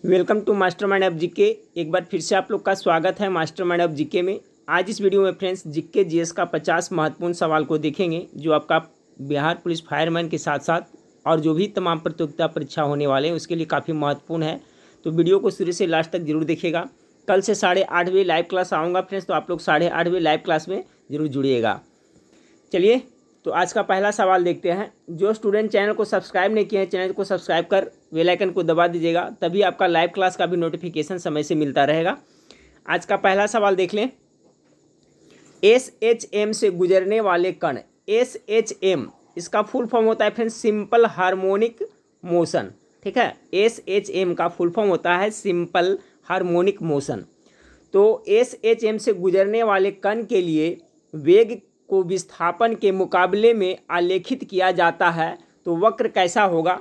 Welcome to mastermind of GK. एक बार फिर से आप लोग का स्वागत है मास्टरमाइंड ऑफ जीके में। आज इस वीडियो में फ्रेंड्स जीके जीएस का 50 महत्वपूर्ण सवाल को देखेंगे जो आपका बिहार पुलिस फायरमैन के साथ साथ और जो भी तमाम प्रतियोगिता परीक्षा होने वाले हैं उसके लिए काफ़ी महत्वपूर्ण है। तो वीडियो को शुरू से लास्ट तक जरूर देखिएगा। कल से 8:30 बजे लाइव क्लास आऊँगा फ्रेंड्स, तो आप लोग 8:30 बजे लाइव क्लास में जरूर जुड़िएगा। चलिए तो आज का पहला सवाल देखते हैं। जो स्टूडेंट चैनल को सब्सक्राइब नहीं किए हैं, चैनल को सब्सक्राइब कर बेल आइकन को दबा दीजिएगा, तभी आपका लाइव क्लास का भी नोटिफिकेशन समय से मिलता रहेगा। आज का पहला सवाल देख लें। SHM से गुजरने वाले कण, SHM इसका फुल फॉर्म होता है फ्रेंड्स सिंपल हार्मोनिक मोशन। ठीक है, SHM का फुल फॉर्म होता है सिंपल हार्मोनिक मोशन। तो SHM से गुजरने वाले कण के लिए वेग को विस्थापन के मुकाबले में आलेखित किया जाता है, तो वक्र कैसा होगा?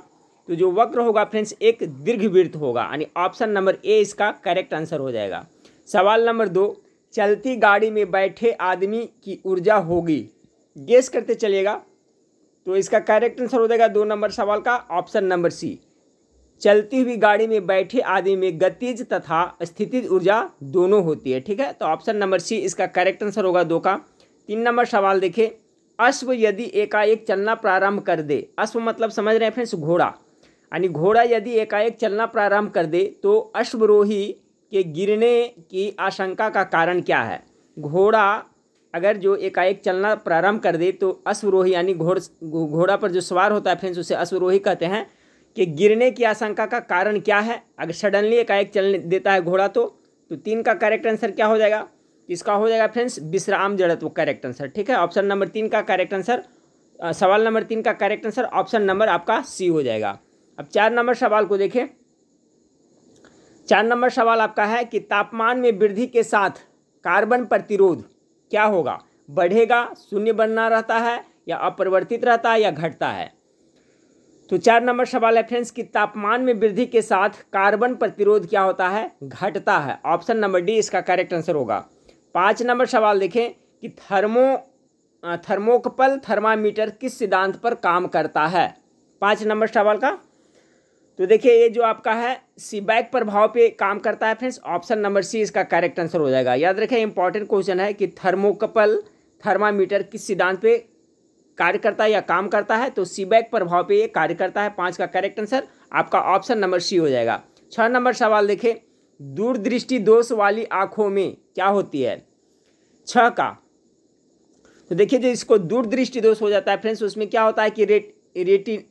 तो जो वक्र होगा फ्रेंड्स एक दीर्घवृत्त होगा, यानी ऑप्शन नंबर ए इसका करेक्ट आंसर हो जाएगा। सवाल नंबर 2, चलती गाड़ी में बैठे आदमी की ऊर्जा होगी, गेस करते चलिएगा। तो इसका करेक्ट आंसर हो जाएगा 2 नंबर सवाल का ऑप्शन नंबर सी। चलती हुई गाड़ी में बैठे आदमी में गतिज तथा स्थितिज ऊर्जा दोनों होती है। ठीक है, तो ऑप्शन नंबर सी इसका करेक्ट आंसर होगा 2 का। 3 नंबर सवाल देखें। अश्व यदि एकाएक चलना प्रारंभ कर दे, अश्व मतलब समझ रहे हैं फ्रेंड्स घोड़ा, यानी घोड़ा यदि एकाएक चलना प्रारंभ कर दे तो अश्वरोही के गिरने की आशंका का कारण क्या है? घोड़ा अगर जो एकाएक चलना प्रारंभ कर दे तो अश्वरोही यानी घोड़ा पर जो सवार होता है फ्रेंड्स उसे अश्वरोही कहते हैं, कि गिरने की आशंका का कारण क्या है? अगर सडनली एकाएक चलने देता है घोड़ा तो 3 का करेक्ट आंसर क्या हो जाएगा? इसका हो जाएगा फ्रेंड्स विश्राम जड़त्व करेक्ट आंसर। ठीक है, ऑप्शन नंबर 3 का करेक्ट आंसर, सवाल नंबर 3 का करेक्ट आंसर ऑप्शन नंबर आपका सी हो जाएगा। अब 4 नंबर सवाल को देखें। 4 नंबर सवाल आपका है कि तापमान में वृद्धि के साथ कार्बन प्रतिरोध क्या होगा? बढ़ेगा, शून्य बनना रहता है, या अपरिवर्तित रहता है, या घटता है? तो 4 नंबर सवाल है फ्रेंड्स कि तापमान में वृद्धि के साथ कार्बन प्रतिरोध क्या होता है? घटता है। ऑप्शन नंबर डी इसका करेक्ट आंसर होगा। 5 नंबर सवाल देखें कि थर्मोकपल थर्मामीटर किस सिद्धांत पर काम करता है? 5 नंबर सवाल का तो देखिए ये जो आपका है सीबैक प्रभाव पे काम करता है फ्रेंड्स, ऑप्शन नंबर सी इसका करेक्ट आंसर हो जाएगा। याद रखें इंपॉर्टेंट क्वेश्चन है कि थर्मोकपल थर्मामीटर किस सिद्धांत पे कार्य करता है या काम करता है, तो सीबैक प्रभाव पे ये कार्य करता है। 5 का करेक्ट आंसर आपका ऑप्शन नंबर सी हो जाएगा। 6 नंबर सवाल देखें। दूरदृष्टि दोष वाली आंखों में क्या होती है? 6 का तो देखिए जो इसको दूरदृष्टि दोष हो जाता है फ्रेंड्स उसमें क्या होता है कि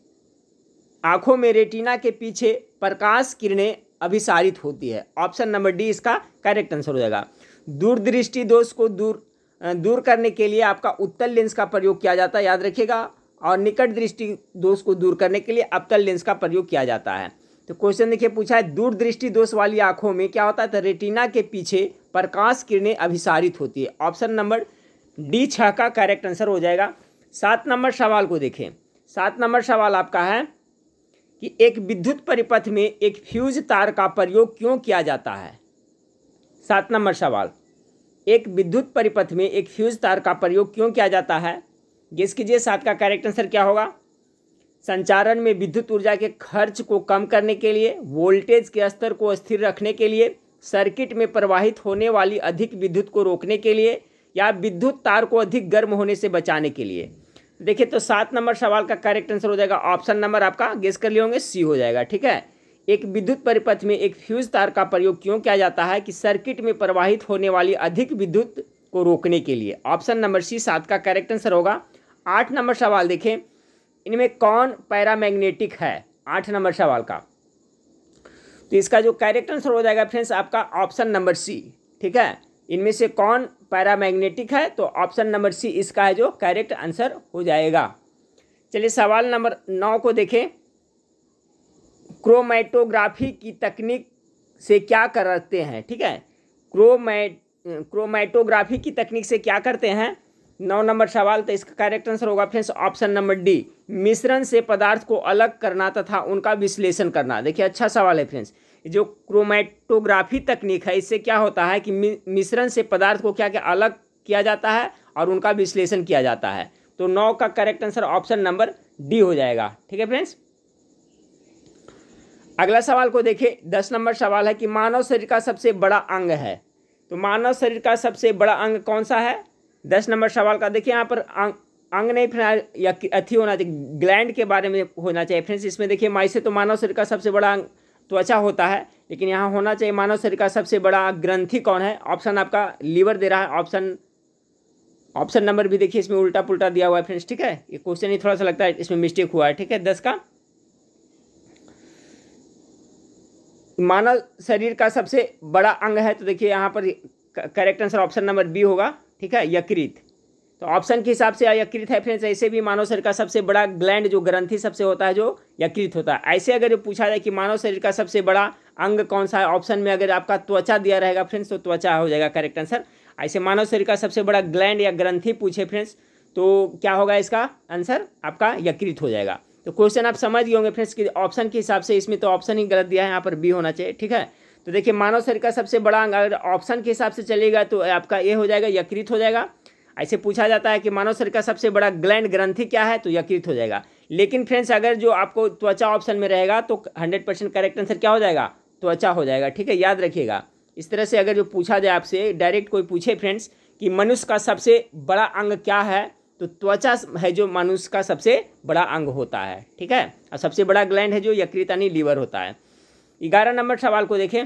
आंखों में रेटिना के पीछे प्रकाश किरणें अभिसारित होती है। ऑप्शन नंबर डी इसका करेक्ट आंसर हो जाएगा। दूरदृष्टि दोष को दूर करने के लिए आपका उत्तल लेंस का प्रयोग किया जाता है, याद रखिएगा, और निकट दृष्टि दोष को दूर करने के लिए अवतल लेंस का प्रयोग किया जाता है। तो क्वेश्चन देखिए पूछा है दूरदृष्टि दोष वाली आंखों में क्या होता है? तो रेटिना के पीछे प्रकाश किरणें अभिसारित होती है। ऑप्शन नंबर डी 6 का करेक्ट आंसर हो जाएगा। 7 नंबर सवाल को देखें। 7 नंबर सवाल आपका है कि एक विद्युत परिपथ में एक फ्यूज तार का प्रयोग क्यों किया जाता है? 7 नंबर सवाल, एक विद्युत परिपथ में एक फ्यूज तार का प्रयोग क्यों किया जाता है? गेस कीजिए 7 का करेक्ट आंसर क्या होगा? संचारण में विद्युत ऊर्जा के खर्च को कम करने के लिए, वोल्टेज के स्तर को स्थिर रखने के लिए, सर्किट में प्रवाहित होने वाली अधिक विद्युत को रोकने के लिए, या विद्युत तार को अधिक गर्म होने से बचाने के लिए। देखिए तो 7 नंबर सवाल का करेक्ट आंसर हो जाएगा ऑप्शन नंबर आपका गेस कर लिए होंगे सी हो जाएगा। ठीक है, एक विद्युत परिपथ में एक फ्यूज तार का प्रयोग क्यों किया जाता है? कि सर्किट में प्रवाहित होने वाली अधिक विद्युत को रोकने के लिए। ऑप्शन नंबर सी 7 का करेक्ट आंसर होगा। 8 नंबर सवाल देखें। इनमें कौन पैरामैग्नेटिक है? 8 नंबर सवाल का तो इसका जो करेक्ट आंसर हो जाएगा फ्रेंड्स आपका ऑप्शन नंबर सी। ठीक है, इनमें से कौन पैरामैग्नेटिक है? तो ऑप्शन नंबर सी इसका है जो करेक्ट आंसर हो जाएगा। चलिए सवाल नंबर 9 को देखें। क्रोमैटोग्राफी की तकनीक से क्या करते हैं? ठीक है, क्रोमैटोग्राफी की तकनीक से क्या करते हैं? 9 नंबर सवाल, तो इसका करेक्ट आंसर होगा फ्रेंड्स ऑप्शन नंबर डी, मिश्रण से पदार्थ को अलग करना तथा उनका विश्लेषण करना। देखिए अच्छा सवाल है फ्रेंड्स। जो क्रोमैटोग्राफी तकनीक है इससे क्या होता है कि मिश्रण से पदार्थ को क्या क्या अलग किया जाता है और उनका विश्लेषण किया जाता है। तो 9 का correct answer option number D हो जाएगा। ठीक है फ्रेंड्स। अगला सवाल को देखिए, 10 नंबर सवाल है कि मानव शरीर का सबसे बड़ा अंग है। तो मानव शरीर का सबसे बड़ा अंग कौन सा है? 10 नंबर सवाल का देखिए, यहाँ पर अंग नहीं फिर या अथी होना चाहिए, ग्लैंड के बारे में होना चाहिए फ्रेंड्स। इसमें देखिए माई से तो मानव शरीर का सबसे बड़ा अंग त्वचा होता है, लेकिन यहाँ होना चाहिए मानव शरीर का सबसे बड़ा ग्रंथि कौन है? ऑप्शन आपका लीवर दे रहा है। ऑप्शन नंबर भी देखिए इसमें उल्टा पुल्टा दिया हुआ है फ्रेंड्स, ठीक है। ये क्वेश्चन ही थोड़ा सा लगता है इसमें मिस्टेक हुआ है, ठीक है। 10 का मानव शरीर का सबसे बड़ा अंग है, तो देखिए यहाँ पर correct answer option number B होगा, ठीक है, यकृत। तो ऑप्शन के हिसाब से यकृत है फ्रेंड्स। ऐसे भी मानव शरीर का सबसे बड़ा ग्लैंड जो ग्रंथि सबसे होता है जो यकृत होता है। ऐसे अगर पूछा जाए कि मानव शरीर का सबसे बड़ा अंग कौन सा है, ऑप्शन में अगर आपका त्वचा दिया रहेगा फ्रेंड्स, तो त्वचा हो जाएगा करेक्ट आंसर। ऐसे मानव शरीर का सबसे बड़ा ग्लैंड या ग्रंथि पूछे फ्रेंड्स, तो क्या होगा इसका आंसर? आपका यकृत हो जाएगा। तो क्वेश्चन आप समझ गए होंगे फ्रेंड्स कि ऑप्शन के हिसाब से इसमें तो ऑप्शन ही गलत दिया है, यहाँ पर बी होना चाहिए, ठीक है। तो देखिए मानव शरीर का सबसे बड़ा अंग अगर ऑप्शन के हिसाब से चलेगा तो आपका ये हो जाएगा, यकृत हो जाएगा। ऐसे पूछा जाता है कि मानव शरीर का सबसे बड़ा ग्लैंड ग्रंथि क्या है, तो यकृत हो जाएगा। लेकिन फ्रेंड्स अगर जो आपको त्वचा ऑप्शन में रहेगा तो 100% करेक्ट आंसर क्या हो जाएगा? त्वचा हो जाएगा, ठीक है, याद रखिएगा। इस तरह से अगर जो पूछा जाए आपसे डायरेक्ट कोई पूछे फ्रेंड्स कि मनुष्य का सबसे बड़ा अंग क्या है, तो त्वचा है जो मनुष्य का सबसे बड़ा अंग होता है, ठीक है। और सबसे बड़ा ग्लैंड है जो यकृत यानी लीवर होता है। 11 नंबर सवाल को देखें,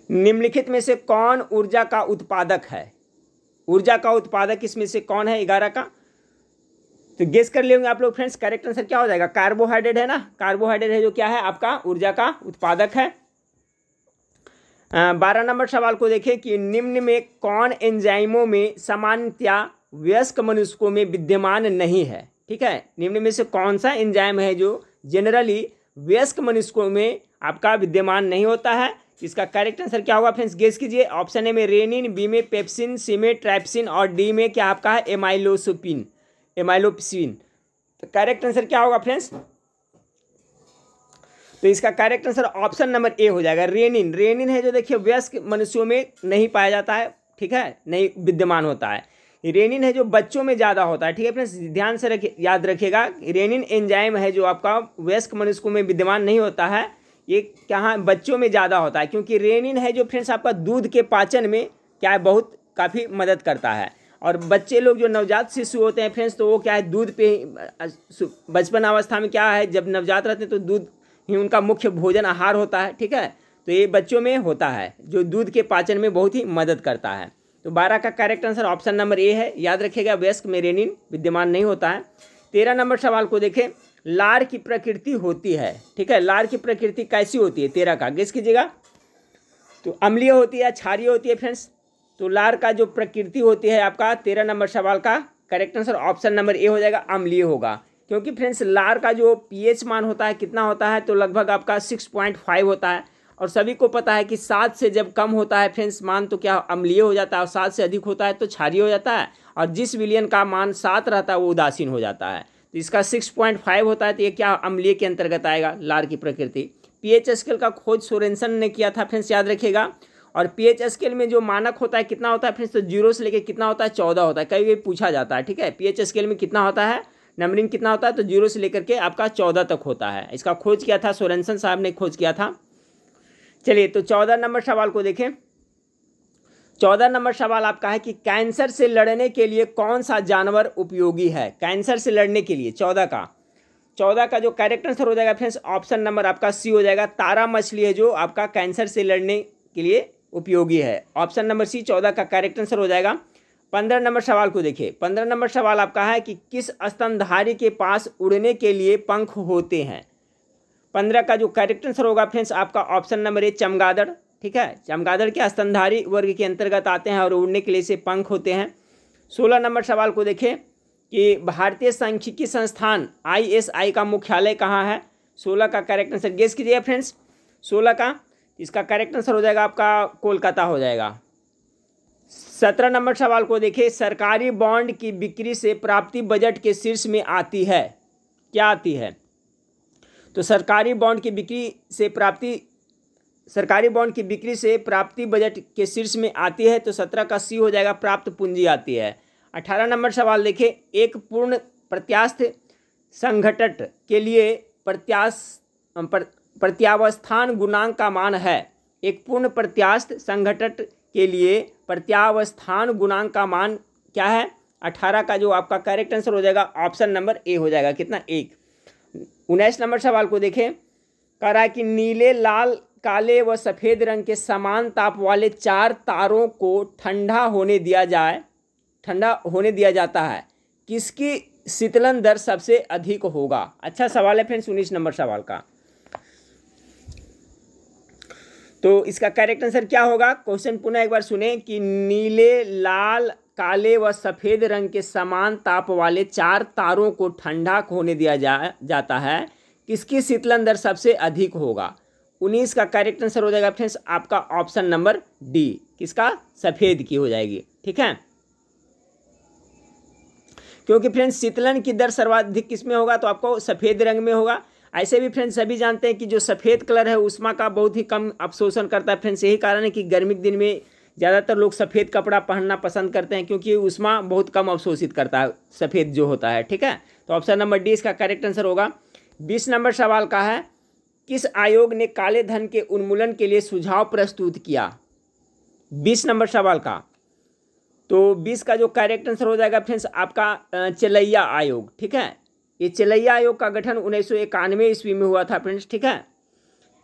निम्नलिखित में से कौन ऊर्जा का उत्पादक है? ऊर्जा का उत्पादक इसमें से कौन है 11 का? तो गेस कर लेंगे आप लोग फ्रेंड्स। करेक्ट आंसर क्या हो जाएगा? कार्बोहाइड्रेट है ना। कार्बोहाइड्रेट है जो क्या है आपका ऊर्जा का उत्पादक है। 12 नंबर सवाल को देखें कि निम्न में कौन एंजाइमों में सामान्यतया वयस्क मनुष्यों में विद्यमान नहीं है, ठीक है। निम्न में से कौन सा एंजाइम है जो जनरली वयस्क मनुष्यों में आपका विद्यमान नहीं होता है? इसका करेक्ट आंसर क्या होगा फ्रेंड्स? गेस कीजिए। ऑप्शन ए में रेनिन, बी में पेप्सिन, सी में ट्राइप्सिन और डी में क्या आपका है एमाइलोपिसिन। तो करेक्ट आंसर क्या होगा फ्रेंड्स? तो इसका correct answer option number A हो जाएगा, रेनिन। रेनिन है जो देखिए वयस्क मनुष्यों में नहीं पाया जाता है, ठीक है, नहीं विद्यमान होता है। रेनिन है जो बच्चों में ज़्यादा होता है, ठीक है फ्रेंड्स, ध्यान से याद रखिएगा। रेनिन एंजाइम है जो आपका वयस्क मनुष्यों में विद्यमान नहीं होता है, ये कहाँ बच्चों में ज़्यादा होता है, क्योंकि रेनिन है जो फ्रेंड्स आपका दूध के पाचन में क्या है बहुत काफ़ी मदद करता है। और बच्चे लोग जो नवजात शिशु होते हैं फ्रेंड्स, तो वो क्या है दूध पे बचपन अवस्था में क्या है जब नवजात रहते हैं तो दूध ही उनका मुख्य भोजन आहार होता है, ठीक है। तो ये बच्चों में होता है जो दूध के पाचन में बहुत ही मदद करता है। तो 12 का correct answer option number A है, याद रखिएगा, वयस्क में रेनिन विद्यमान नहीं होता है। 13 नंबर सवाल को देखें, लार की प्रकृति होती है, ठीक है, लार की प्रकृति कैसी होती है? 13 का गेस कीजिएगा। तो अम्लीय होती है, क्षारीय होती है फ्रेंड्स? तो लार का जो प्रकृति होती है आपका 13 नंबर सवाल का correct answer option number A हो जाएगा, अम्लीय होगा। क्योंकि फ्रेंड्स लार का जो पीएच मान होता है कितना होता है? तो लगभग आपका 6.5 होता है। और सभी को पता है कि 7 से जब कम होता है फ्रेंड्स मान तो क्या अम्लीय हो जाता है, और 7 से अधिक होता है तो क्षारीय हो जाता है। और जिस विलयन का मान 7 रहता है वो उदासीन हो जाता है। तो इसका 6.5 होता है, तो ये क्या अम्लीय के अंतर्गत आएगा लार की प्रकृति। पीएच स्केल का खोज सोरेनसन ने किया था फ्रेंड्स, याद रखिएगा। और पीएच स्केल में जो मानक होता है कितना होता है फ्रेंड्स? तो 0 से लेकर कितना होता है? 14 होता है। कभी भी पूछा जाता है, ठीक है, पीएच स्केल में कितना होता है, नंबरिंग कितना होता है? तो 0 से लेकर के आपका 14 तक होता है। इसका खोज किया था सोरेनसन साहब ने खोज किया था। चलिए तो 14 नंबर सवाल को देखें। 14 नंबर सवाल आपका है कि कैंसर से लड़ने के लिए कौन सा जानवर उपयोगी है? कैंसर से लड़ने के लिए 14 का जो करेक्ट आंसर हो जाएगा फ्रेंड्स ऑप्शन नंबर आपका सी हो जाएगा, तारा मछली है जो आपका कैंसर से लड़ने के लिए उपयोगी है। ऑप्शन नंबर सी 14 का करेक्ट आंसर हो जाएगा। 15 नंबर सवाल को देखिए। 15 नंबर सवाल आपका है कि किस स्तनधारी के पास उड़ने के लिए पंख होते हैं? 15 का जो करेक्ट आंसर होगा फ्रेंड्स आपका ऑप्शन नंबर ए चमगादड़, ठीक है, चमगादड़ के स्तनधारी वर्ग के अंतर्गत आते हैं और उड़ने के लिए से पंख होते हैं। 16 नंबर सवाल को देखें कि भारतीय सांख्यिकी संस्थान ISI का मुख्यालय कहाँ है? 16 का करेक्ट आंसर गेस कीजिए फ्रेंड्स। 16 का इसका करेक्ट आंसर हो जाएगा आपका कोलकाता हो जाएगा। 17 नंबर सवाल को देखिए, सरकारी बॉन्ड की बिक्री से प्राप्ति बजट के शीर्ष में आती है, क्या आती है? तो सरकारी बॉन्ड की बिक्री से प्राप्ति बजट के शीर्ष में आती है, तो 17 का सी हो जाएगा, प्राप्त पूंजी आती है। 18 नंबर सवाल देखिए, एक पूर्ण प्रत्यास्थ संघटन के लिए प्रत्यावस्थान गुणांक का मान है। एक पूर्ण प्रत्यास्थ संघटक के लिए प्रत्यावस्थान गुणांक का मान क्या है? 18 का जो आपका करेक्ट आंसर हो जाएगा ऑप्शन नंबर ए हो जाएगा। कितना? 1। 19 नंबर सवाल को देखें। कह रहा है कि नीले, लाल, काले व सफ़ेद रंग के समान ताप वाले 4 तारों को ठंडा होने दिया जाता है, किसकी शीतलन दर सबसे अधिक होगा? अच्छा सवाल है फ्रेंड्स 19 नंबर सवाल का। तो इसका करेक्ट आंसर क्या होगा? क्वेश्चन पुनः एक बार सुने कि नीले, लाल, काले व सफ़ेद रंग के समान ताप वाले 4 तारों को ठंडा होने दिया जाता है, किसकी शीतलन दर सबसे अधिक होगा? 19 का करेक्ट आंसर हो जाएगा फ्रेंड्स आपका ऑप्शन नंबर डी। किसका? सफ़ेद की हो जाएगी। ठीक है, क्योंकि फ्रेंड्स शीतलन की दर सर्वाधिक किस में होगा? तो आपको सफ़ेद रंग में होगा। ऐसे भी फ्रेंड्स सभी जानते हैं कि जो सफ़ेद कलर है ऊष्मा का बहुत ही कम अवशोषण करता है। फ्रेंड्स यही कारण है कि गर्मी के दिन में ज़्यादातर लोग सफ़ेद कपड़ा पहनना पसंद करते हैं, क्योंकि ऊष्मा बहुत कम अवशोषित करता है सफ़ेद जो होता है। ठीक है, तो ऑप्शन नंबर डी इसका करेक्ट आंसर होगा। 20 नंबर सवाल का है, किस आयोग ने काले धन के उन्मूलन के लिए सुझाव प्रस्तुत किया? 20 नंबर सवाल का। तो 20 का जो करेक्ट आंसर हो जाएगा फ्रेंड्स आपका चिलैया आयोग। ठीक है, ये चिलैया आयोग का गठन 1991 ईस्वी में हुआ था फ्रेंड्स। ठीक है,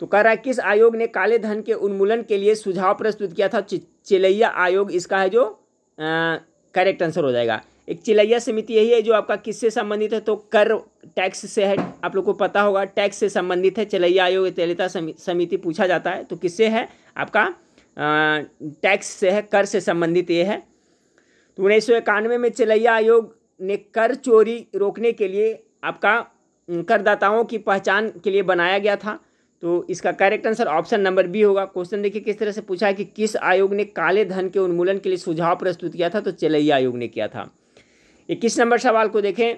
तो कह रहा है किस आयोग ने काले धन के उन्मूलन के लिए सुझाव प्रस्तुत किया था? चिलैया आयोग इसका है जो करेक्ट आंसर हो जाएगा। एक चिलैया समिति यही है जो आपका किससे संबंधित है? तो कर टैक्स से है। आप लोग को पता होगा टैक्स से संबंधित है चिलैया आयोग। चिलैया समिति पूछा जाता है तो किससे है? आपका टैक्स से है, कर से संबंधित ये है। तो 1991 में चिलैया आयोग ने कर चोरी रोकने के लिए आपका करदाताओं की पहचान के लिए बनाया गया था। तो इसका correct answer option number B होगा। क्वेश्चन देखिए किस तरह से पूछा है कि किस आयोग ने काले धन के उन्मूलन के लिए सुझाव प्रस्तुत किया था? तो चिलैया आयोग ने किया था। 21 नंबर सवाल को देखें।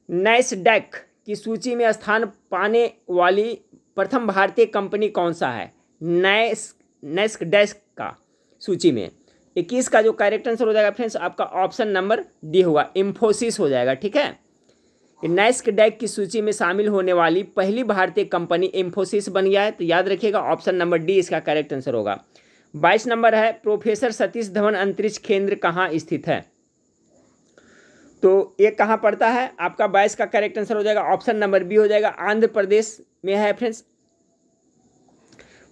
नैस्डैक की सूची में स्थान पाने वाली प्रथम भारतीय कंपनी कौन सा है? नैस्डैक का सूची में 21 का जो करेक्ट आंसर हो जाएगा फ्रेंड्स आपका ऑप्शन नंबर डी होगा, इंफोसिस हो जाएगा। ठीक है, नैस्डैक की सूची में शामिल होने वाली पहली भारतीय कंपनी इंफोसिस बन गया है। तो याद रखिएगा ऑप्शन नंबर डी इसका करेक्ट आंसर होगा। 22 नंबर है, प्रोफेसर सतीश धवन अंतरिक्ष केंद्र कहाँ स्थित है? तो ये कहाँ पड़ता है? आपका 22 का करेक्ट आंसर हो जाएगा ऑप्शन नंबर बी हो जाएगा, आंध्र प्रदेश में है फ्रेंड्स।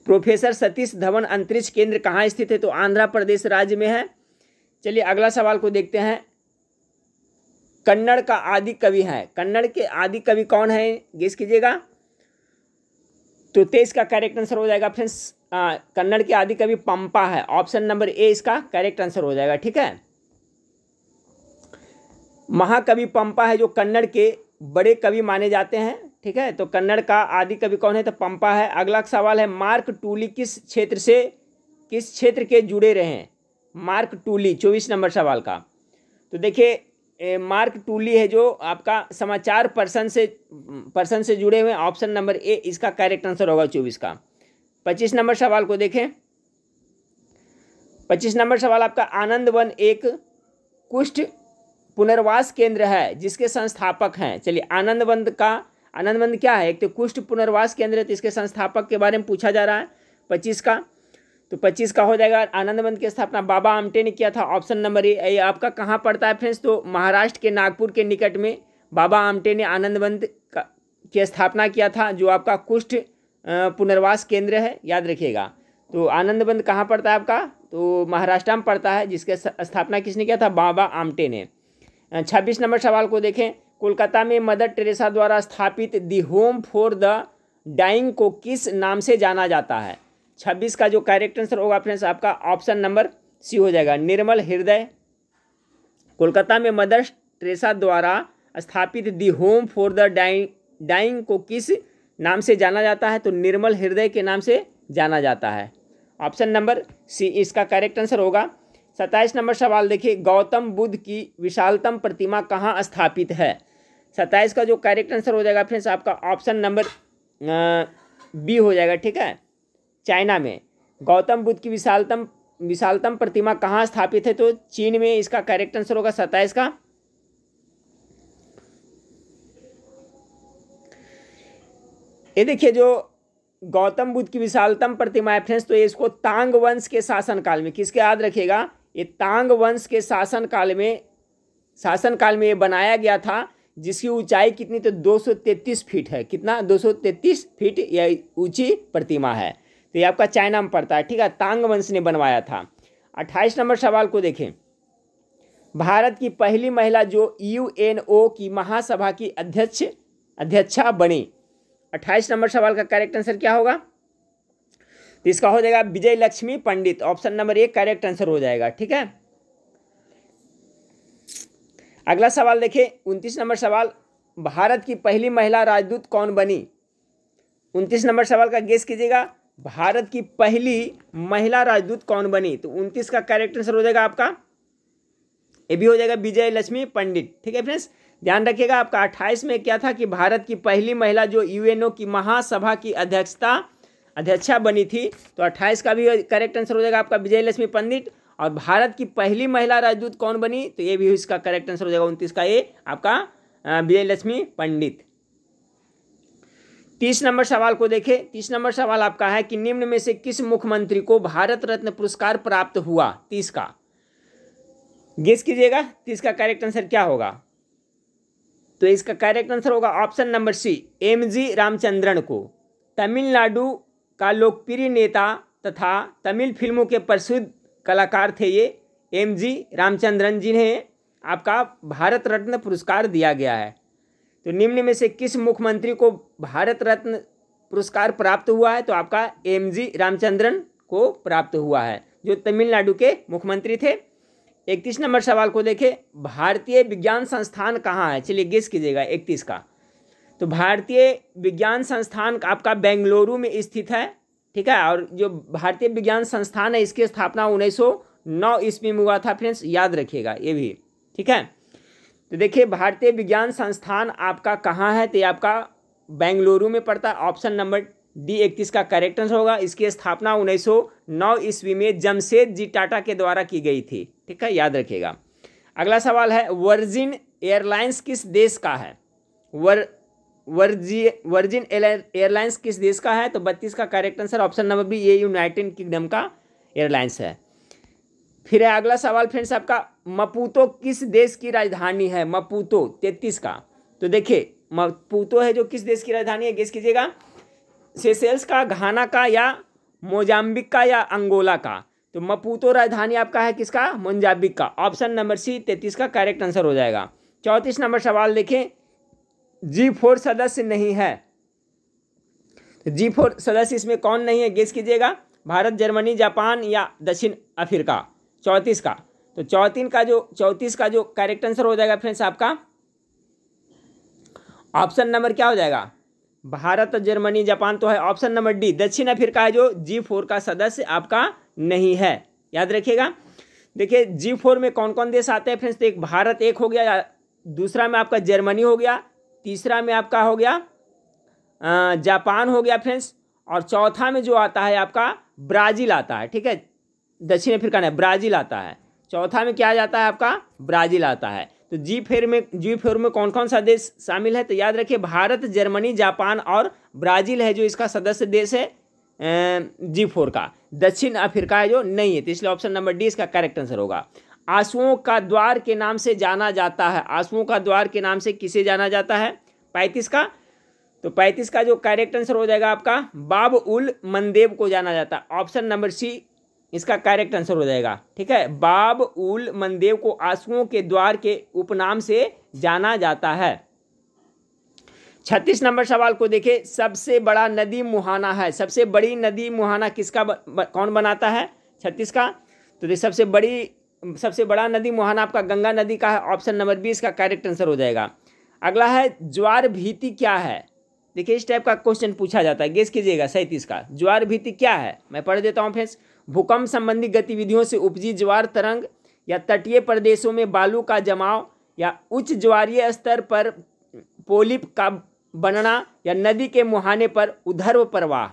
प्रोफेसर सतीश धवन अंतरिक्ष केंद्र कहाँ स्थित है? तो आंध्र प्रदेश राज्य में है। चलिए अगला सवाल को देखते हैं। कन्नड़ का आदि कवि है, कन्नड़ के आदि कवि कौन है? गेस कीजिएगा। तो 23 का करेक्ट आंसर हो जाएगा फ्रेंड्स कन्नड़ के आदि कवि पंपा है। ऑप्शन नंबर ए इसका करेक्ट आंसर हो जाएगा। ठीक है, महाकवि पंपा है जो कन्नड़ के बड़े कवि माने जाते हैं। ठीक है, तो कन्नड़ का आदि कवि कौन है? तो पंपा है। अगला सवाल है, मार्क टूली किस क्षेत्र के जुड़े रहे हैं? मार्क टूली 24 नंबर सवाल का। तो देखिए मार्क टूली है जो आपका समाचार पर्सन से जुड़े हुए हैं। ऑप्शन नंबर ए इसका करेक्ट आंसर होगा 24 का। 25 नंबर सवाल को देखें। 25 नंबर सवाल आपका, आनंद वन एक कुष्ठ पुनर्वास केंद्र है जिसके संस्थापक हैं। चलिए आनंद वन क्या है? एक तो कुष्ठ पुनर्वास केंद्र है, तो इसके संस्थापक के बारे में पूछा जा रहा है 25 का। तो 25 का हो जाएगा, आनंद वन की स्थापना बाबा आमटे ने किया था। Option number A. ये आपका कहाँ पड़ता है फ्रेंड्स? तो महाराष्ट्र के नागपुर के निकट में बाबा आमटे ने आनंद वन की स्थापना किया था, जो आपका कुष्ठ पुनर्वास केंद्र है, याद रखिएगा। तो आनंद वन कहाँ पड़ता है आपका? तो महाराष्ट्र में पड़ता है, जिसके स्थापना किसने किया था? बाबा आमटे ने। 26 नंबर सवाल को देखें। कोलकाता में मदर टेरेसा द्वारा स्थापित the home for the dying को किस नाम से जाना जाता है? 26 का जो करेक्ट आंसर होगा फ्रेंड्स आपका ऑप्शन नंबर सी हो जाएगा, निर्मल हृदय। कोलकाता में मदर टेरेसा द्वारा स्थापित the home for the dying को किस नाम से जाना जाता है? तो निर्मल हृदय के नाम से जाना जाता है। ऑप्शन नंबर सी इसका करेक्ट आंसर होगा। 27 नंबर सवाल देखिए, गौतम बुद्ध की विशालतम प्रतिमा कहाँ स्थापित है? 27 का जो करेक्ट आंसर हो जाएगा फ्रेंड्स आपका ऑप्शन नंबर बी हो जाएगा। ठीक है, चाइना में गौतम बुद्ध की विशालतम प्रतिमा कहाँ स्थापित है? तो चीन में इसका करेक्ट आंसर होगा 27 का। ये देखिए जो गौतम बुद्ध की विशालतम प्रतिमा है फ्रेंड्स, तो ये इसको तांग वंश के शासनकाल में, किसके याद रखिएगा, ये तांग वंश के शासनकाल में ये बनाया गया था, जिसकी ऊंचाई कितनी, तो 233 फीट है। कितना, 233 फीट यह ऊंची प्रतिमा है। तो ये आपका चाइना में पड़ता है, ठीक है, तांग वंश ने बनवाया था। 28 नंबर सवाल को देखें। भारत की पहली महिला जो यूएनओ की महासभा की अध्यक्षा बनी। 28 नंबर सवाल का करेक्ट आंसर क्या होगा, तो इसका हो जाएगा विजय लक्ष्मी पंडित। ऑप्शन नंबर 1 करेक्ट आंसर हो जाएगा, ठीक है। अगला सवाल देखिए, 29 नंबर सवाल, भारत की पहली महिला राजदूत कौन बनी। 29 नंबर सवाल का गेस कीजिएगा, भारत की पहली महिला राजदूत कौन बनी। तो 29 का करेक्ट आंसर हो जाएगा आपका, ये भी हो जाएगा विजय लक्ष्मी पंडित, ठीक है फ्रेंड्स। ध्यान रखिएगा, आपका 28 में क्या था कि भारत की पहली महिला जो यूएनओ की महासभा की अध्यक्षा बनी थी, तो 28 का भी करेक्ट आंसर हो जाएगा आपका विजय लक्ष्मी पंडित। और भारत की पहली महिला राजदूत कौन बनी, तो ये भी इसका करेक्ट आंसर हो जाएगा 29 का, ये आपका विजय लक्ष्मी पंडित। 30 नंबर सवाल को देखें। 30 नंबर सवाल आपका है कि निम्न में से किस मुख्यमंत्री को भारत रत्न पुरस्कार प्राप्त हुआ। 30 का गेस कीजिएगा, 30 का करेक्ट आंसर क्या होगा, तो इसका करेक्ट आंसर होगा option number C, MG Ramachandran को। तमिलनाडु का लोकप्रिय नेता तथा तमिल फिल्मों के प्रसिद्ध कलाकार थे ये एमजी रामचंद्रन, जिन्हें आपका भारत रत्न पुरस्कार दिया गया है। तो निम्न में से किस मुख्यमंत्री को भारत रत्न पुरस्कार प्राप्त हुआ है, तो आपका एमजी रामचंद्रन को प्राप्त हुआ है, जो तमिलनाडु के मुख्यमंत्री थे। 31 नंबर सवाल को देखें, भारतीय विज्ञान संस्थान कहाँ है, चलिए गेस कीजिएगा 31 का। तो भारतीय विज्ञान संस्थान आपका बेंगलुरु में स्थित है, ठीक है। और जो भारतीय विज्ञान संस्थान है, इसकी स्थापना 1909 ईस्वी में हुआ था फ्रेंड्स, याद रखिएगा ये भी, ठीक है। तो देखिए भारतीय विज्ञान संस्थान आपका कहाँ है, तो ये आपका बेंगलुरु में पड़ता है। ऑप्शन नंबर डी 31 का करेक्ट आंसर होगा। इसकी स्थापना 1909 ईस्वी में जमशेद जी टाटा के द्वारा की गई थी, ठीक है, याद रखिएगा। अगला सवाल है, वर्जिन एयरलाइंस किस देश का है। वर्जिन एयरलाइंस किस देश का है, तो 32 का correct answer option number B, ये यूनाइटेड किंगडम का एयरलाइंस है। फिर है अगला सवाल फ्रेंड्स आपका, मपूतो किस देश की राजधानी है। मपूतो 33 का, तो देखिए मपूतो है जो किस देश की राजधानी है, गेस कीजिएगा, सेशेल्स का, घाना का, या मोजाम्बिक का, या अंगोला का। तो मपूतो राजधानी आपका है किसका, मोजाम्बिक का। ऑप्शन नंबर सी 33 का करेक्ट आंसर हो जाएगा। 34 नंबर सवाल देखें, G4 सदस्य नहीं है, तो G4 सदस्य इसमें कौन नहीं है, गेस कीजिएगा, भारत, जर्मनी, जापान या दक्षिण अफ्रीका। 34 का, तो 34 का जो करेक्ट आंसर हो जाएगा फ्रेंड्स आपका ऑप्शन नंबर क्या हो जाएगा, भारत, जर्मनी, जापान तो है। ऑप्शन नंबर डी दक्षिण अफ्रीका है जो G4 का सदस्य आपका नहीं है, याद रखिएगा। देखिए G4 में कौन कौन देश आते हैं फ्रेंड्स, तो एक भारत एक हो गया, दूसरा में आपका जर्मनी हो गया, तीसरा में आपका हो गया जापान हो गया फ्रेंड्स, और चौथा में जो आता है आपका ब्राज़ील आता है, ठीक है, दक्षिण अफ्रीका नहीं, ब्राज़ील आता है। चौथा में क्या आ जाता है आपका, ब्राज़ील आता है। तो G4 में कौन कौन सा देश शामिल है, तो याद रखिए भारत, जर्मनी, जापान और ब्राज़ील है जो इसका सदस्य देश है G4 का। दक्षिण अफ्रीका है जो नहीं है, तो इसलिए ऑप्शन नंबर डी इसका करेक्ट आंसर होगा। आंसुओं का द्वार के नाम से जाना जाता है, आंसुओं का द्वार के नाम से किसे जाना जाता है, 35 का। तो 35 का जो करेक्ट आंसर हो जाएगा आपका बाब उल मंदेब को जाना जाता है। ऑप्शन नंबर सी इसका करेक्ट आंसर हो जाएगा, ठीक है, बाब उल मंदेब को आंसुओं के द्वार के उपनाम से जाना जाता है। 36 नंबर सवाल को देखें, सबसे बड़ा नदी मुहाना है, सबसे बड़ी नदी मुहाना किसका कौन बनाता है, 36 का। तो सबसे बड़ा नदी मुहाना आपका गंगा नदी का है। ऑप्शन नंबर 20 का करेक्ट आंसर हो जाएगा। अगला है, ज्वार भीति क्या है। देखिए इस टाइप का क्वेश्चन पूछा जाता है, गेस कीजिएगा 37 का, ज्वार भीति क्या है, मैं पढ़ देता हूँ फ्रेंड्स। भूकंप संबंधी गतिविधियों से उपजी ज्वार तरंग, या तटीय प्रदेशों में बालू का जमाव, या उच्च ज्वारीय स्तर पर पोलिप का बनना, या नदी के मुहाने पर उधर्व प्रवाह।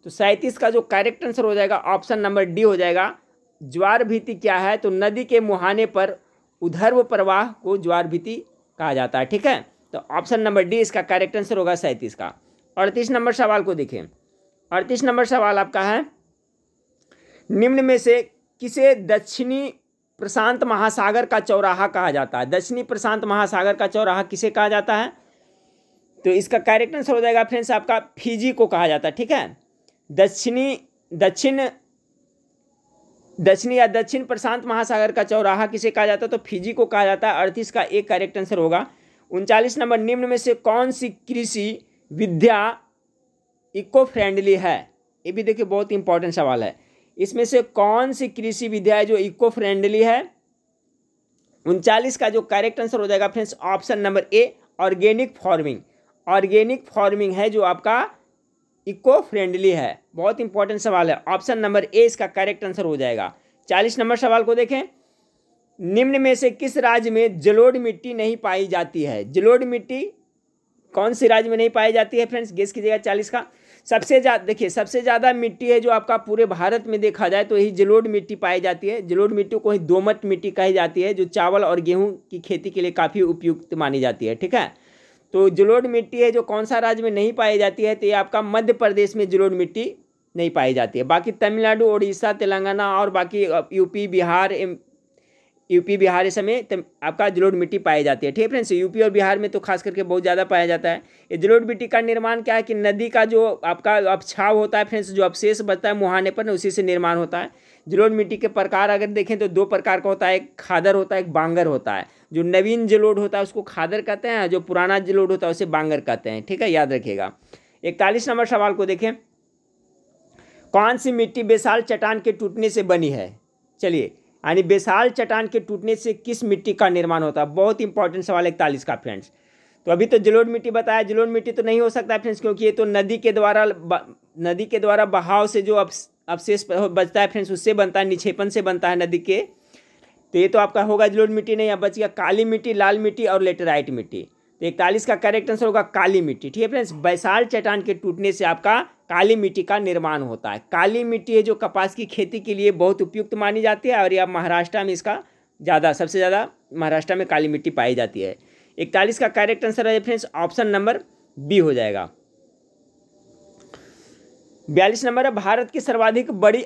तो 37 का जो करेक्ट आंसर हो जाएगा ऑप्शन नंबर डी हो जाएगा। ज्वार भीति क्या है, तो नदी के मुहाने पर उधर्व प्रवाह को ज्वार भीति कहा जाता है, ठीक है। तो ऑप्शन नंबर डी इसका करेक्ट आंसर होगा 37 का। 38 नंबर सवाल को देखें, 38 नंबर सवाल आपका है, निम्न में से किसे दक्षिणी प्रशांत महासागर का चौराहा कहा जाता है? दक्षिणी प्रशांत महासागर का चौराहा किसे कहा जाता है? तो इसका करेक्ट आंसर हो जाएगा फ्रेंड्स आपका फिजी को कहा जाता है। ठीक है, दक्षिणी या दक्षिण प्रशांत महासागर का चौराहा किसे कहा जाता है? तो फिजी को कहा जाता है। 38 का एक करेक्ट आंसर होगा। 39 नंबर, निम्न में से कौन सी कृषि विद्या इको फ्रेंडली है? ये भी देखिए बहुत इंपॉर्टेंट सवाल है। इसमें से कौन सी कृषि विद्या है जो इको फ्रेंडली है? 39 का जो करेक्ट आंसर हो जाएगा friends option number A, organic farming. Organic farming है जो आपका इको फ्रेंडली है। बहुत इंपॉर्टेंट सवाल है, ऑप्शन नंबर ए इसका करेक्ट आंसर हो जाएगा। 40 नंबर सवाल को देखें, निम्न में से किस राज्य में जलोढ़ मिट्टी नहीं पाई जाती है? जलोढ़ मिट्टी कौन से राज्य में नहीं पाई जाती है फ्रेंड्स? गेस कीजिएगा 40 का। सबसे ज़्यादा देखिए, सबसे ज़्यादा मिट्टी है जो आपका पूरे भारत में देखा जाए तो यही जलोढ़ मिट्टी पाई जाती है। जलोढ़ मिट्टी को ही दोमट मिट्टी कही जाती है, जो चावल और गेहूं की खेती के लिए काफ़ी उपयुक्त मानी जाती है। ठीक है, तो जलोढ़ मिट्टी है जो कौन सा राज्य में नहीं पाई जाती है? तो ये आपका मध्य प्रदेश में जलोढ़ मिट्टी नहीं पाई जाती है। बाकी तमिलनाडु, उड़ीसा, तेलंगाना और बाकी यूपी बिहार इस समय आपका जलोढ़ मिट्टी पाई जाती है। ठीक है फ्रेंड्स, यूपी और बिहार में तो खास करके बहुत ज़्यादा पाया जाता है। ये जलोढ़ मिट्टी का निर्माण क्या है कि नदी का जो आपका अपछाव होता है फ्रेंड्स, जो अवशेष बचता है मुहाने पर, उसी से निर्माण होता है। जलोढ़ मिट्टी के प्रकार अगर देखें तो दो प्रकार का होता है, एक खादर होता है, एक बांगर होता है। जो नवीन जलोढ़ होता है उसको खादर कहते हैं, जो पुराना जलोढ़ होता है उसे बांगर कहते हैं। ठीक है, याद रखिएगा। 41 नंबर सवाल को देखें, कौन सी मिट्टी बेसाल चट्टान के टूटने से बनी है? चलिए, यानी बेसाल चट्टान के टूटने से किस मिट्टी का निर्माण होता है? बहुत इंपॉर्टेंट सवाल 41 का फ्रेंड्स। तो अभी तो जलोढ़ मिट्टी बताया, जलोढ़ मिट्टी तो नहीं हो सकता फ्रेंड्स, क्योंकि ये तो नदी के द्वारा बहाव से जो अवशेष बचता है फ्रेंड्स उससे बनता है, निक्षेपण से बनता है नदी के। तो ये तो आपका होगा जलोढ़ मिट्टी नहीं। अब बच गया काली मिट्टी, लाल मिट्टी और लेटेराइट मिट्टी। तो 41 का करेक्ट आंसर होगा काली मिट्टी। ठीक है फ्रेंड्स, बैसाल चट्टान के टूटने से आपका काली मिट्टी का निर्माण होता है। काली मिट्टी है जो कपास की खेती के लिए बहुत उपयुक्त मानी जाती है, और यह महाराष्ट्र में इसका सबसे ज़्यादा महाराष्ट्र में काली मिट्टी पाई जाती है। 41 का करेक्ट आंसर है फ्रेंड्स ऑप्शन नंबर बी हो जाएगा। 42 नंबर है, भारत की सर्वाधिक बड़ी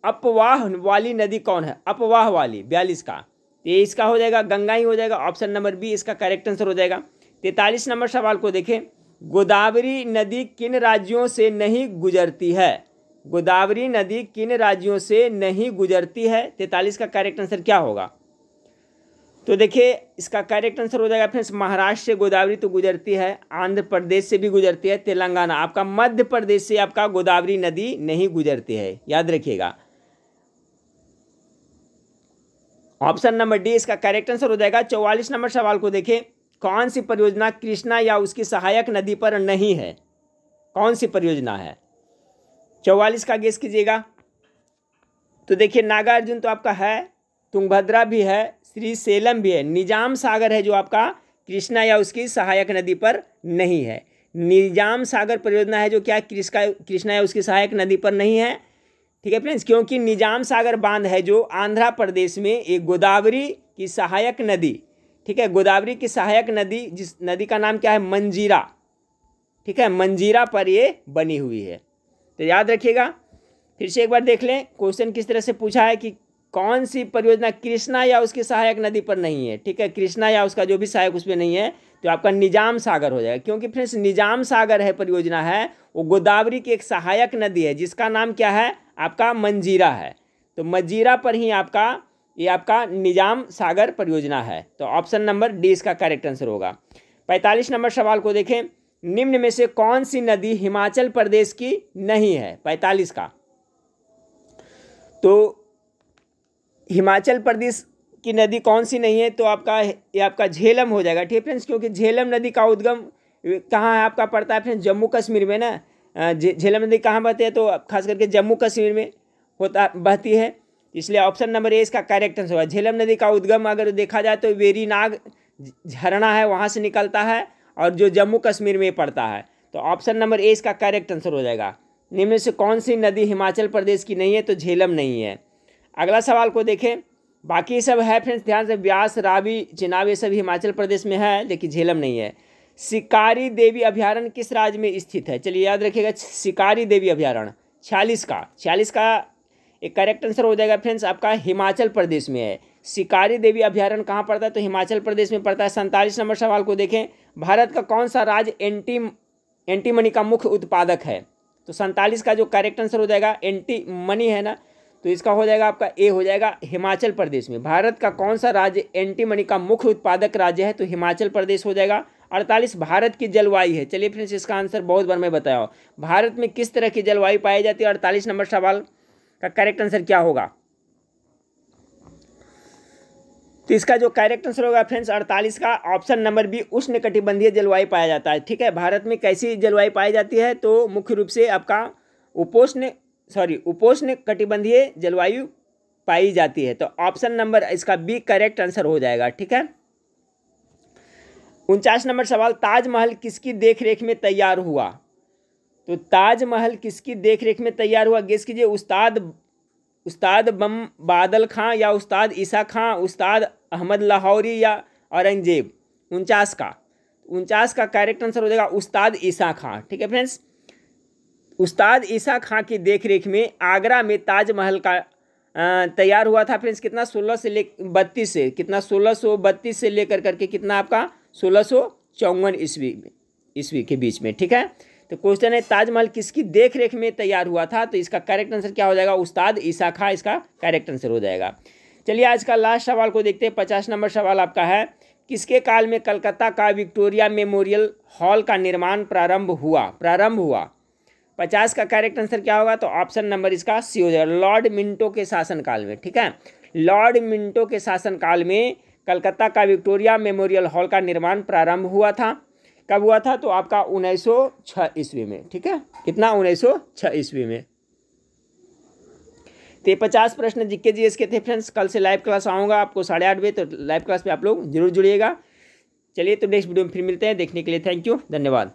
अपवाह वाली नदी कौन है? अपवाह वाली 42 का, ये इसका हो जाएगा गंगा ही हो जाएगा। ऑप्शन नंबर बी इसका करेक्ट आंसर हो जाएगा। 43 नंबर सवाल को देखें, गोदावरी नदी किन राज्यों से नहीं गुजरती है? गोदावरी नदी किन राज्यों से नहीं गुजरती है? 43 का करेक्ट आंसर क्या होगा? तो देखिए इसका करेक्ट आंसर हो जाएगा फ्रेंड्स महाराष्ट्र से गोदावरी तो गुजरती है, आंध्र प्रदेश से भी गुजरती है, तेलंगाना, आपका मध्य प्रदेश से आपका गोदावरी नदी नहीं गुजरती है, याद रखिएगा। ऑप्शन नंबर डी इसका करेक्ट आंसर हो जाएगा। 44 नंबर सवाल को देखें, कौन सी परियोजना कृष्णा या उसकी सहायक नदी पर नहीं है? कौन सी परियोजना है? 44 का गेस कीजिएगा। तो देखिए नागार्जुन तो आपका है, तुंगभद्रा भी है, श्री सेलम भी है, निजाम सागर है जो आपका कृष्णा या उसकी सहायक नदी पर नहीं है। निजाम सागर परियोजना है जो क्या कृष्णा या उसकी सहायक नदी पर नहीं है। ठीक है फ्रेंड्स, क्योंकि निजाम सागर बांध है जो आंध्र प्रदेश में एक गोदावरी की सहायक नदी, ठीक है, गोदावरी की सहायक नदी, जिस नदी का नाम क्या है? मंजीरा। ठीक है, मंजीरा पर ये बनी हुई है, तो याद रखिएगा। फिर से एक बार देख लें क्वेश्चन किस तरह से पूछा है कि कौन सी परियोजना कृष्णा या उसकी सहायक नदी पर नहीं है। ठीक है, कृष्णा या उसका जो भी सहायक उस पर नहीं है, तो आपका निजाम सागर हो जाएगा, क्योंकि फ्रेंड्स निजाम सागर है परियोजना है वो गोदावरी की एक सहायक नदी है जिसका नाम क्या है? आपका मंजीरा है। तो मंजीरा पर ही ये आपका निजाम सागर परियोजना है। तो ऑप्शन नंबर डी इसका करेक्ट आंसर होगा। 45 नंबर सवाल को देखें, निम्न में से कौन सी नदी हिमाचल प्रदेश की नहीं है? 45 का, तो हिमाचल प्रदेश की नदी कौन सी नहीं है? तो ये आपका झेलम हो जाएगा। ठीक है फ्रेंड्स, क्योंकि झेलम नदी का उद्गम कहाँ है? आपका पड़ता है फ्रेंड्स जम्मू कश्मीर में ना। झेलम नदी कहाँ बहती है? तो खास करके जम्मू कश्मीर में बहती है, इसलिए ऑप्शन नंबर ए इसका करेक्ट आंसर होगा। झेलम नदी का उद्गम अगर देखा जाए तो वेरीनाग झरना है वहाँ से निकलता है, और जो जम्मू कश्मीर में पड़ता है। तो ऑप्शन नंबर ए इसका करेक्ट आंसर हो जाएगा। निम्न में से कौन सी नदी हिमाचल प्रदेश की नहीं है? तो झेलम नहीं है। अगला सवाल को देखें, बाकी सब है फ्रेंड्स ध्यान से, व्यास, रावी, चिनाब ये सब हिमाचल प्रदेश में है, लेकिन झेलम नहीं है। शिकारी देवी अभयारण्य किस राज्य में स्थित है? चलिए याद रखिएगा, शिकारी देवी अभयारण्य 46 का एक करेक्ट आंसर हो जाएगा फ्रेंड्स आपका हिमाचल प्रदेश में है। शिकारी देवी अभयारण्य कहाँ पड़ता है? तो हिमाचल प्रदेश में पड़ता है। 47 नंबर सवाल को देखें, भारत का कौन सा राज्य एंटीमनी का मुख्य उत्पादक है? तो 47 का जो करेक्ट आंसर हो जाएगा एंटीमनी है ना, तो इसका हो जाएगा आपका ए हो जाएगा हिमाचल प्रदेश में। भारत का कौन सा राज्य एंटीमनी का मुख्य उत्पादक राज्य है? तो हिमाचल प्रदेश हो जाएगा। 48 भारत की जलवायु है। चलिए फ्रेंड्स इसका आंसर बहुत बार मैं बताया हूँ, भारत में किस तरह की जलवायु पाई जाती है? 48 नंबर सवाल का करेक्ट आंसर क्या होगा? तो इसका जो करेक्ट आंसर होगा फ्रेंड्स 48 का ऑप्शन नंबर बी, उष्णकटिबंधीय जलवायु पाया जाता है। ठीक है, भारत में कैसी जलवायु पाई जाती है? तो मुख्य रूप से आपका उपोष्ण कटिबंधीय जलवायु पाई जाती है। तो ऑप्शन नंबर इसका बी करेक्ट आंसर हो जाएगा। ठीक है, 49 नंबर सवाल, ताजमहल किसकी देखरेख में तैयार हुआ? तो ताजमहल किसकी देखरेख में तैयार हुआ? गेस कीजिए, उस्ताद बम बादल खां या उस्ताद ईसा खां, उस्ताद अहमद लाहौरी या औरंगजेब? 49 का करेक्ट आंसर हो जाएगा उस्ताद ईसा खां। ठीक है फ्रेंड्स, उस्ताद ईसा खां की देखरेख में आगरा में ताजमहल का तैयार हुआ था फ्रेंड्स। कितना 1632 से कितना 1632 से लेकर करके कितना आपका 1654 ईस्वी के बीच में। ठीक है, तो क्वेश्चन है ताजमहल किसकी देखरेख में तैयार हुआ था? तो इसका करेक्ट आंसर क्या हो जाएगा? उस्ताद ईसा खां इसका करेक्ट आंसर हो जाएगा। चलिए आज का लास्ट सवाल को देखते हैं। 50 नंबर सवाल आपका है, किसके काल में कलकत्ता का विक्टोरिया मेमोरियल हॉल का निर्माण प्रारंभ हुआ? 50 का करेक्ट आंसर क्या होगा? तो ऑप्शन नंबर इसका सी हो जाएगा, लॉर्ड मिंटो के शासनकाल में। ठीक है, लॉर्ड मिंटो के शासनकाल में कलकत्ता का विक्टोरिया मेमोरियल हॉल का निर्माण प्रारंभ हुआ था। कब हुआ था? तो आपका 1906 ईस्वी में। ठीक है, कितना 1906 ईस्वी में। तो ये 50 प्रश्न जीके जीएस के थे फ्रेंड्स। कल से लाइव क्लास आऊँगा आपको 8:30 बजे, तो लाइव क्लास पे आप लोग जरूर जुड़िएगा। चलिए तो नेक्स्ट वीडियो में फिर मिलते हैं। देखने के लिए थैंक यू, धन्यवाद।